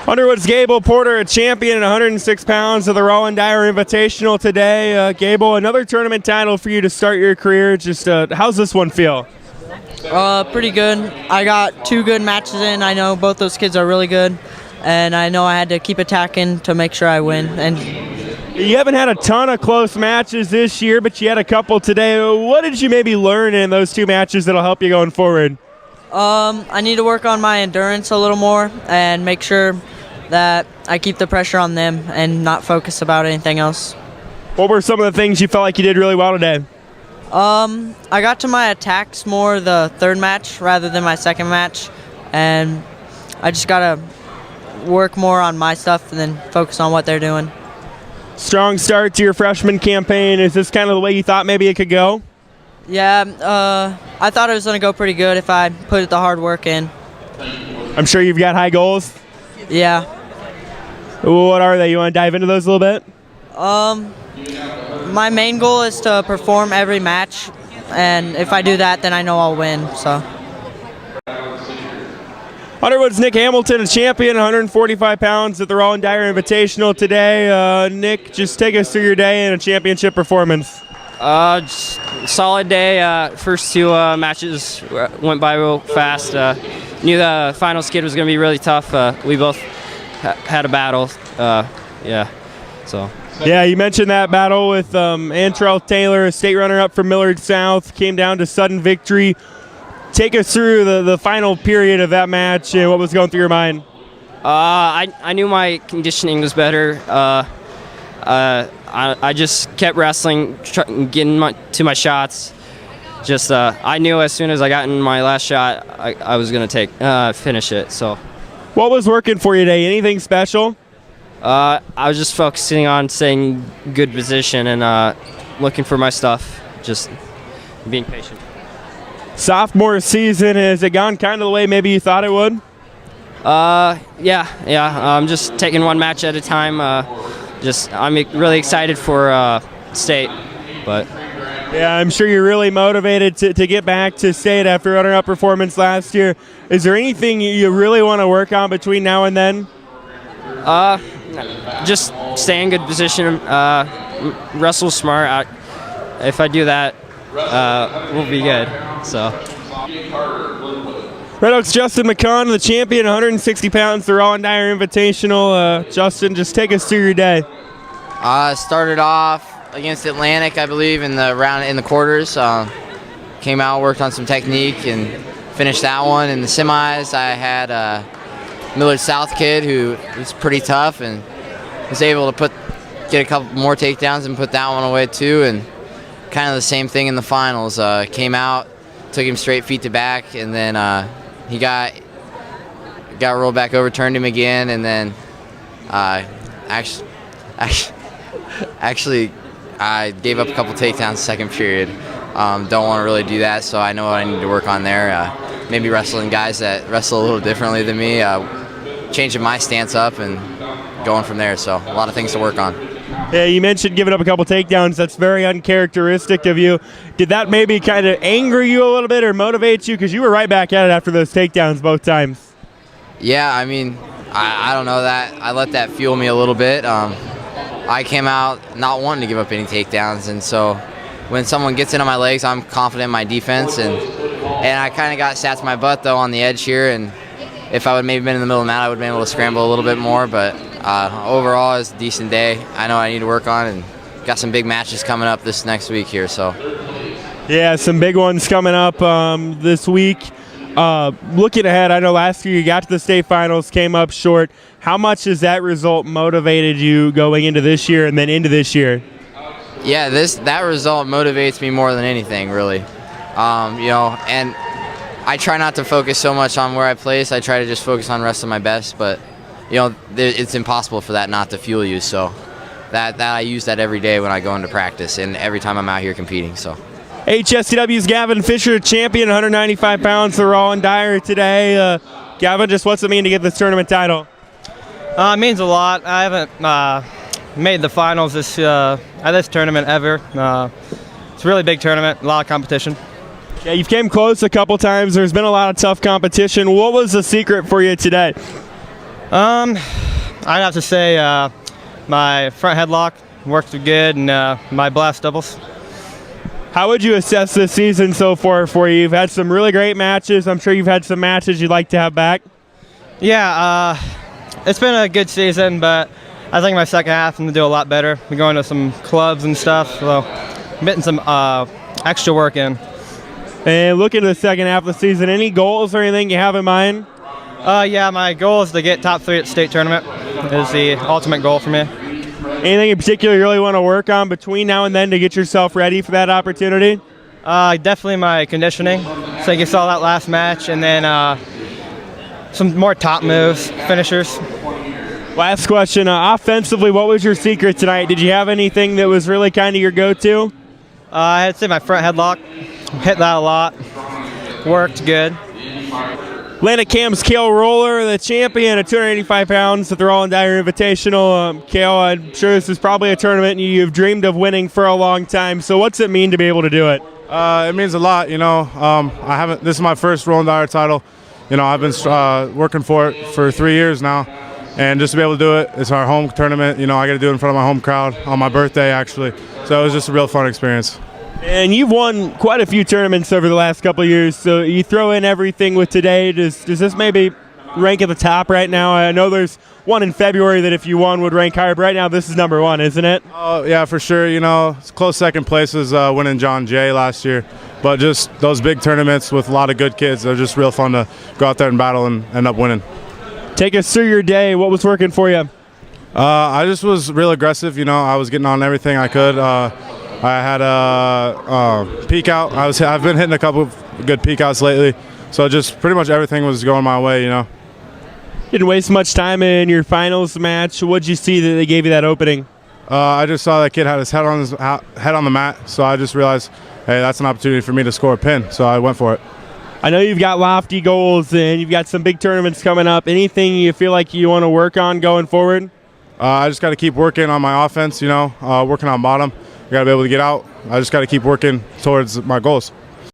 Underwood's Gable Porter, a champion at 106 pounds of the Rollin Dyer Invitational today. Gable, another tournament title for you to start your career. Just how's this one feel? Pretty good. I got 2 good matches in. I know both those kids are really good, and I know I had to keep attacking to make sure I win. And you haven't had a ton of close matches this year, but you had a couple today. What did you maybe learn in those 2 matches that'll help you going forward? I need to work on my endurance a little more and make sure that I keep the pressure on them and not focus about anything else. What were some of the things you felt like you did really well today? I got to my attacks more the 3rd match rather than my 2nd match, and I just got to work more on my stuff and then focus on what they're doing. Strong start to your freshman campaign. Is this kind of the way you thought maybe it could go? Yeah, I thought it was going to go pretty good if I put the hard work in. I'm sure you've got high goals. Yeah. What are they? You want to dive into those a little bit? My main goal is to perform every match, and if I do that, then I know I'll win. So. Underwood's Nick Hamilton, a champion, 145 pounds at the Rollin Dyer Invitational today. Nick, just take us through your day and a championship performance. Just solid day. First 2 matches went by real fast. Knew the final skid was going to be really tough. We both had a battle. Yeah, you mentioned that battle with Antrell Taylor, a state runner-up from Millard South, came down to sudden victory. Take us through the final period of that match and what was going through your mind. I knew my conditioning was better. I just kept wrestling, getting to my shots. I knew as soon as I got in my last shot, I was going to finish it. So, what was working for you today? Anything special? I was just focusing on staying good position and looking for my stuff, just being patient. Sophomore season, has it gone kind of the way maybe you thought it would? Yeah. I'm just taking one match at a time. I'm really excited for state, but. Yeah, I'm sure you're really motivated to get back to state after runner-up performance last year. Is there anything you really want to work on between now and then? Just stay in good position, wrestle smart. If I do that, we'll be good. So. Red Oaks Justin McConnell, the champion, 160 pounds, the Rollin Dyer Invitational. Justin, just take us through your day. Started off against Atlantic, I believe, in the quarters. Came out, worked on some technique, and finished that one. In the semis, I had a Millard South kid who was pretty tough and was able to get a couple more takedowns and put that one away too. And kind of the same thing in the finals. Came out, took him straight feet to back, and then he got rolled back, overturned him again, and then actually I gave up a couple takedowns second period. Don't want to really do that, so I know what I need to work on there. Maybe wrestling guys that wrestle a little differently than me, changing my stance up and going from there. So a lot of things to work on. Yeah, you mentioned giving up a couple takedowns. That's very uncharacteristic of you. Did that maybe kind of anger you a little bit or motivate you? Because you were right back at it after those takedowns both times. Yeah, I mean, I don't know that. I let that fuel me a little bit. I came out not wanting to give up any takedowns, and so when someone gets into my legs, I'm confident in my defense, and I kind of got sat to my butt, though, on the edge here, and if I would maybe been in the middle of the mat, I would have been able to scramble a little bit more, but overall, it's a decent day. I know I need to work on, and got some big matches coming up this next week here, so. Yeah, some big ones coming up this week. Looking ahead, I know last year you got to the state finals, came up short. How much has that result motivated you going into this year and then into this year? Yeah, that result motivates me more than anything, really. And I try not to focus so much on where I place. I try to just focus on wrestling my best, but it's impossible for that not to fuel you. So that I use that every day when I go into practice and every time I'm out here competing. So. HSCW's Gavin Fisher, champion, 195 pounds, the Rollin Dyer today. Gavin, just what's it mean to get this tournament title? It means a lot. I haven't made the finals at this tournament ever. It's a really big tournament, a lot of competition. Yeah, you've came close a couple times. There's been a lot of tough competition. What was the secret for you today? I'd have to say my front headlock worked good, and my blast doubles. How would you assess this season so far for you? You've had some really great matches. I'm sure you've had some matches you'd like to have back. Yeah, it's been a good season, but I think my second half I'm going to do a lot better. We're going to some clubs and stuff, so I'm getting some extra work in. And looking to the second half of the season, any goals or anything you have in mind? Yeah, my goal is to get top 3 at the state tournament. Is the ultimate goal for me. Anything in particular you really want to work on between now and then to get yourself ready for that opportunity? Definitely my conditioning. So you saw that last match, and then some more top moves, finishers. Last question. Offensively, what was your secret tonight? Did you have anything that was really kind of your go-to? I'd say my front headlock. Hit that a lot. Worked good. Atlantic Cam's Kale Roller, the champion at 285 pounds at the Rollin Dyer Invitational. Kale, I'm sure this is probably a tournament you've dreamed of winning for a long time. So what's it mean to be able to do it? It means a lot, you know. This is my first Rollin Dyer title. You know, I've been working for it for 3 years now. And just to be able to do it, it's our home tournament. You know, I got to do it in front of my home crowd on my birthday, actually. So it was just a real fun experience. And you've won quite a few tournaments over the last couple of years, so you throw in everything with today. Does this maybe rank at the top right now? I know there's one in February that if you won would rank higher, but right now this is number one, isn't it? Oh, yeah, for sure. You know, it's close second place is winning John Jay last year. But just those big tournaments with a lot of good kids, they're just real fun to go out there and battle and end up winning. Take us through your day. What was working for you? I just was real aggressive. You know, I was getting on everything I could. I had a peak out. I've been hitting a couple of good peak outs lately, so just pretty much everything was going my way, you know. Didn't waste much time in your finals match. What'd you see that they gave you that opening? I just saw that kid had his head on the mat, so I just realized, hey, that's an opportunity for me to score a pin, so I went for it. I know you've got lofty goals and you've got some big tournaments coming up. Anything you feel like you want to work on going forward? I just got to keep working on my offense, you know, working on bottom. I got to be able to get out. I just got to keep working towards my goals.